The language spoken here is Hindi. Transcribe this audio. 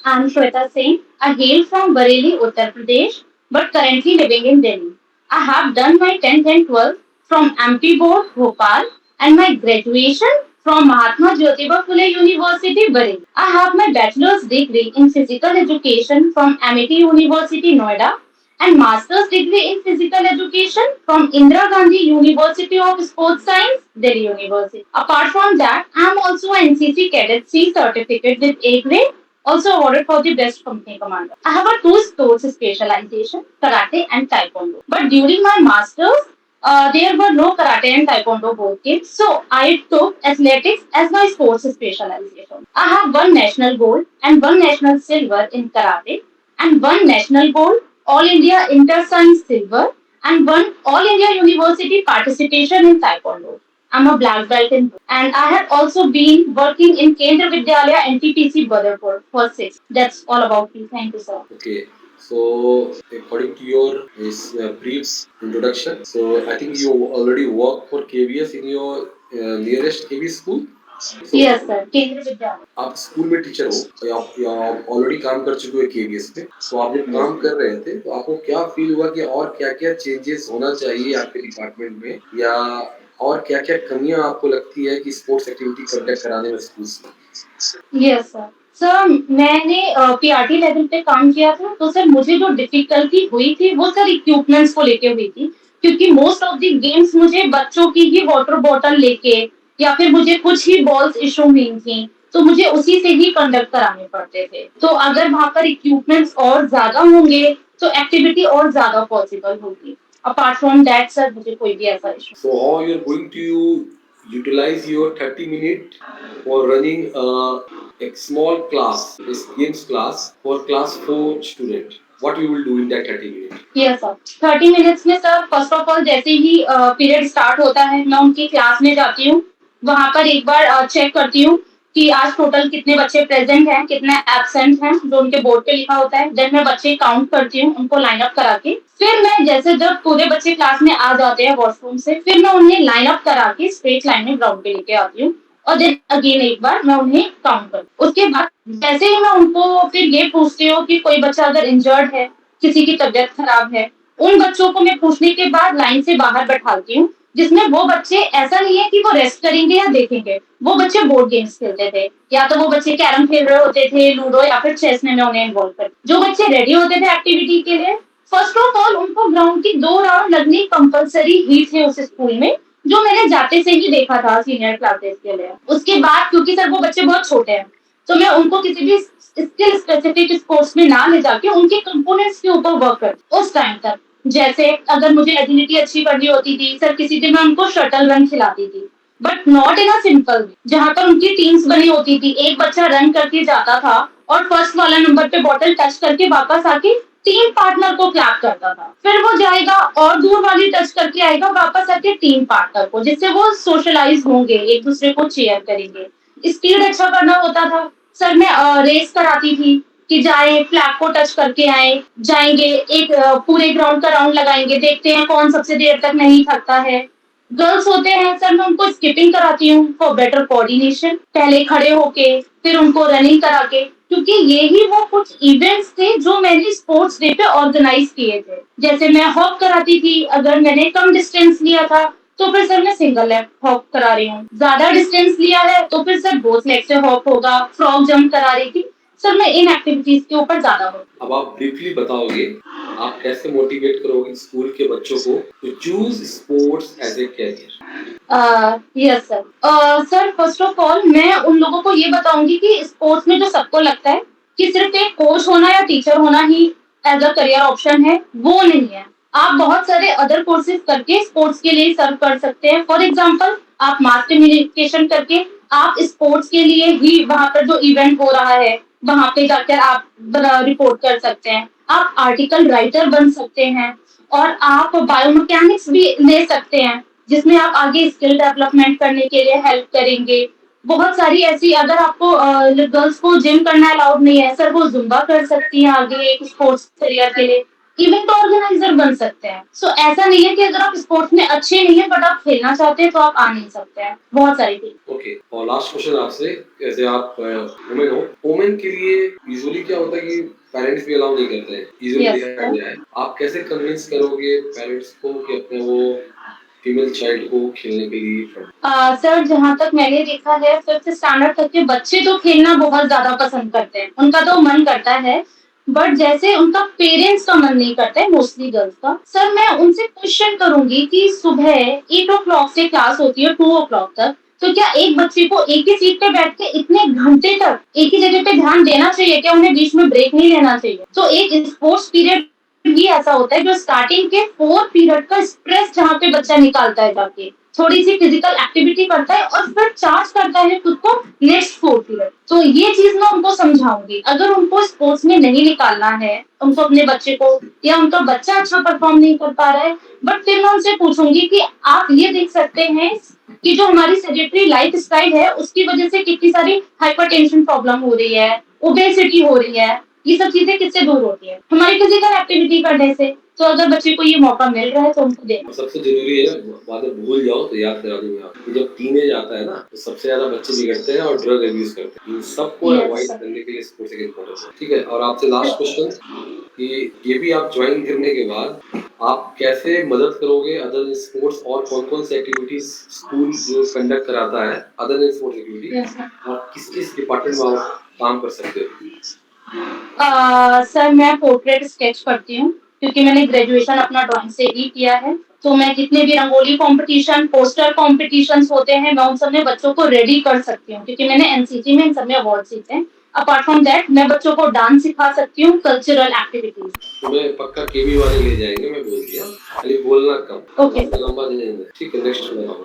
I'm Shweta Singh. I hail from Bareilly, Uttar Pradesh, but currently living in Delhi. I have done my 10th and 12th from MP Board, Bhopal, and my graduation from Mahatma Jyotiba Phule University, Bareilly. I have my bachelor's degree in physical education from MIT University, Noida, and master's degree in physical education from Indira Gandhi University of Sports Science, Delhi University. Apart from that, I am also an NCC Cadet C certificate with A grade, also awarded for the best company commander. I have a two sports specialization, karate and taekwondo. But during my masters, there were no karate and taekwondo both games, so I took athletics as my sports specialization. I have one national gold and one national silver in karate, and one national gold, All India Inter Science silver, and one All India University participation in taekwondo. I'm a black belt in, and I have also been working in Kendriya Vidhyalaya NTPC Badarpur for 6. That's all about me. Thank you, sir. Okay. So, according to your brief introduction, so I think you already work for KVS in your nearest KVS school. So, Yes, sir. Kendriya Vidhyalaya. आप स्कूल में टीचर हो या ऑलरेडी काम कर चुके हो केवीएस में, तो आप जब काम कर रहे थे तो आपको क्या फील हुआ कि और क्या क्या चेंजेस होना चाहिए आपके डिपार्टमेंट में, या और क्या क्या कमियां आपको लगती है कि स्पोर्ट्स एक्टिविटी कंडक्ट कराने में स्कूल्स में? Yes sir. सर मैंने पीआरटी लेवल पे काम किया था, तो सर मुझे जो डिफिकल्टी हुई थी वो सर इक्विपमेंट्स को लेके हुई थी, क्योंकि मोस्ट ऑफ द गेम्स मुझे बच्चों की ही वाटर बॉटल लेके या फिर मुझे कुछ ही बॉल्स इशू हुई थी, तो मुझे उसी से ही कंडक्ट कराने पड़ते थे। तो अगर वहां पर इक्विपमेंट्स और ज्यादा होंगे तो एक्टिविटी और ज्यादा पॉसिबल होगी। अपार्ट फ्रॉम दैट सर मुझे कोई भी ऐसा issue. So how you are going to utilize your 30 minute for running a small class, this games class for class 4 student? What you will do in that 30 minutes? Yes sir. 30 minutes में सर फर्स्ट ऑफ ऑल जैसे ही पीरियड स्टार्ट होता है मैं उनकी क्लास में जाती हूँ, वहां पर एक बार चेक करती हूँ कि आज टोटल कितने बच्चे प्रेजेंट हैं, कितने एब्सेंट हैं, जो उनके बोर्ड पे लिखा होता है। देन मैं बच्चे काउंट करती हूँ, उनको लाइन अप करा के, फिर मैं जैसे जब पूरे बच्चे क्लास में आ जाते हैं वॉशरूम से, फिर मैं उन्हें लाइन अप करा के स्ट्रेट लाइन में ग्राउंड पे लेके आती हूँ, और देन अगेन एक बार मैं उन्हें काउंट करती हूँ। उसके बाद जैसे ही मैं उनको फिर ये पूछती हूँ कि कोई बच्चा अगर इंजर्ड है, किसी की तबीयत खराब है, उन बच्चों को मैं पूछने के बाद लाइन से बाहर बैठाती हूँ, जिसमें वो बच्चे ऐसा नहीं है कि वो रेस्ट करेंगे या देखेंगे, वो बच्चे बोर्ड गेम्स खेलते थे, या तो वो बच्चे कैरम खेल रहे होते थे, लूडो या फिर चेस में मैं उन्हें इन्वॉल्व कर। जो बच्चे रेडी होते थे एक्टिविटी के लिए, फर्स्ट ऑफ ऑल उनको ग्राउंड की 2 राउंड लगनी कंपलसरी ही थे उस स्कूल में, जो मैंने जाते से ही देखा था सीनियर क्लासेस के लिए। उसके बाद क्योंकि सर वो बच्चे बहुत छोटे हैं, तो मैं उनको किसी भी स्किल स्पेसिफिक स्पोर्ट्स में ना ले जाके उनके कंपोनेंट्स के ऊपर वर्क कर उस टाइम तक। जैसे अगर मुझे एजिलिटी अच्छी करनी होती थी सर, किसी दिन मैं उनको शटल रन खिलाती थी, but not in a simple, जहां पर उनकी टीम्स बनी होती थी, एक बच्चा रन करके जाता था और फर्स्ट वाला नंबर पे बॉटल टच करके वापस आके टीम पार्टनर को क्लैप करता था, फिर वो जाएगा और दूर वाली टच करके आएगा वापस आके टीम पार्टनर को, जिससे वो सोशलाइज होंगे, एक दूसरे को चेयर करेंगे। स्पीड अच्छा करना होता था सर, मैं रेस कराती थी कि जाए फ्लैग को टच करके आए, जाएंगे एक पूरे ग्राउंड का राउंड लगाएंगे, देखते हैं कौन सबसे देर तक नहीं थकता है। गर्ल्स होते हैं सर, मैं उनको स्किपिंग कराती हूँ फॉर बेटर कोऑर्डिनेशन, पहले खड़े होके फिर उनको रनिंग करा के, क्योंकि ये ही वो कुछ इवेंट्स थे जो मैंने स्पोर्ट्स डे पे ऑर्गेनाइज किए थे। जैसे मैं हॉप कराती थी, अगर मैंने कम डिस्टेंस लिया था तो फिर सर मैं सिंगल लेग हॉप करा रही हूँ, ज्यादा डिस्टेंस लिया है तो फिर सर बोथ लेग से हॉप होगा, फ्रॉग जंप करा रही थी। सर मैं इन एक्टिविटीज के ऊपर ज्यादा हूँ। अब आप ब्रीफली बताओगे आप कैसे मोटिवेट करोगे स्कूल के बच्चों को to choose sports as a career? Yes sir. Sir first of all मैं उन लोगों को ये बताऊंगी कि स्पोर्ट्स में जो सबको लगता है कि सिर्फ एक कोच होना या टीचर होना ही एज अ करियर ऑप्शन है, वो नहीं है। आप बहुत सारे अदर कोर्सेज करके स्पोर्ट्स के लिए सर्व कर सकते हैं। फॉर एग्जाम्पल आप मास कम्युनिकेशन करके आप स्पोर्ट्स के लिए ही वहां पर जो इवेंट हो रहा है वहां पे जाकर आप रिपोर्ट कर सकते हैं। आप आर्टिकल राइटर बन सकते हैं, और आप बायोमैकेनिक्स भी ले सकते हैं, जिसमें आप आगे स्किल डेवलपमेंट करने के लिए हेल्प करेंगे। बहुत सारी ऐसी, अगर आपको गर्ल्स को जिम करना अलाउड नहीं है सर, वो जुम्बा कर सकती हैं आगे एक स्पोर्ट्स करियर के लिए। इवेंट ऑर्गेनाइजर बन सकते हैं। सो ऐसा नहीं है कि अगर आप स्पोर्ट्स में अच्छे नहीं है बट आप खेलना चाहते हैं तो आप आ नहीं सकते हैं। बहुत सारी चीज। ओके, और लास्ट क्वेश्चन आपसे, जैसे आप वुमेन हो, वुमेन के लिए यूजुअली क्या होता है कि पेरेंट्स भी अलाउ नहीं करते हैं, यूजुअली देखा गया है। आप कैसे कन्विंस करोगे पेरेंट्स को कि अपने वो फीमेल चाइल्ड को खेलने के लिए? सर जहाँ तक मैंने देखा है 5th स्टैंडर्ड तक के बच्चे तो खेलना बहुत ज्यादा पसंद करते हैं, उनका तो मन करता है, बट जैसे उनका पेरेंट्स का मन नहीं करता है, मोस्टली गर्ल्स का। सर मैं उनसे क्वेश्चन करूंगी कि सुबह 8 o'clock से क्लास होती है 2 o'clock तक, तो क्या एक बच्चे को एक ही सीट पे बैठ के इतने घंटे तक एक ही जगह पे ध्यान देना चाहिए? क्या उन्हें बीच में ब्रेक नहीं लेना चाहिए? तो एक स्पोर्ट्स पीरियड भी ऐसा होता है जो स्टार्टिंग के 4 पीरियड का स्ट्रेस जहाँ पे बच्चा निकालता है जाके, थोड़ी सी फिजिकल एक्टिविटी करता है और फिर चार्ज करता है खुद को नेक्स्ट 4 पीरियड। तो ये चीज मैं उनको समझाऊंगी। अगर उनको स्पोर्ट्स में नहीं निकालना है, उनको अपने बच्चे को, या उनका बच्चा अच्छा परफॉर्म नहीं कर पा रहा है, बट फिर मैं उनसे पूछूंगी कि आप ये देख सकते हैं कि जो हमारी सेडेंटरी लाइफ स्टाइल है उसकी वजह से कितनी सारी हाइपरटेंशन प्रॉब्लम हो रही है, ओबेसिटी हो रही है, ये सब चीजें किससे दूर होती है? हमारी फिजिकल एक्टिविटी करने से। तो अगर बच्चे को ये मौका मिल रहा है तो उनको देना। सबसे जरूरी है, बाद में भूल जाओ तो याद करा दूंगा आपको, जब टीनेज आता है ना तो सबसे ज्यादा बच्चे बिगड़ते हैं और ड्रग अब्यूज करते हैं। इन सबको अवॉइड करने के लिए स्पोर्ट्स एक इम्पोर्टेंट है। ठीक है, और आपसे लास्ट क्वेश्चन कि ये भी आप ज्वाइन करने के बाद आप कैसे मदद करोगे अदर स्पोर्ट्स, और कौन कौन सी एक्टिविटीज स्कूल जो कंडक्ट कराता है अदर देन स्पोर्ट्स एक्टिविटी, और किस किस डिपार्टमेंट में आप काम कर सकते हो? सर मैं पोर्ट्रेट स्केच करती हूँ क्योंकि मैंने ग्रेजुएशन अपना ड्राइंग से ही किया है। तो मैं जितने भी रंगोली कंपटीशन, पोस्टर कॉम्पिटिशन्स होते हैं, मैं उन सब में बच्चों को रेडी कर सकती हूँ क्योंकि मैंने एनसीसी में इन सब में अवार्ड जीते हैं। अपार्ट फ्रॉम दैट मैं बच्चों को डांस सिखा सकती हूँ, कल्चरल एक्टिविटीज। तुम्हें पक्का केवी वाले ले जाएंगे, मैं बोल दिया, खाली बोलना कम। ओके। लंबा नहीं जाएंगे। ठीक है, नेक्स्ट बताओ।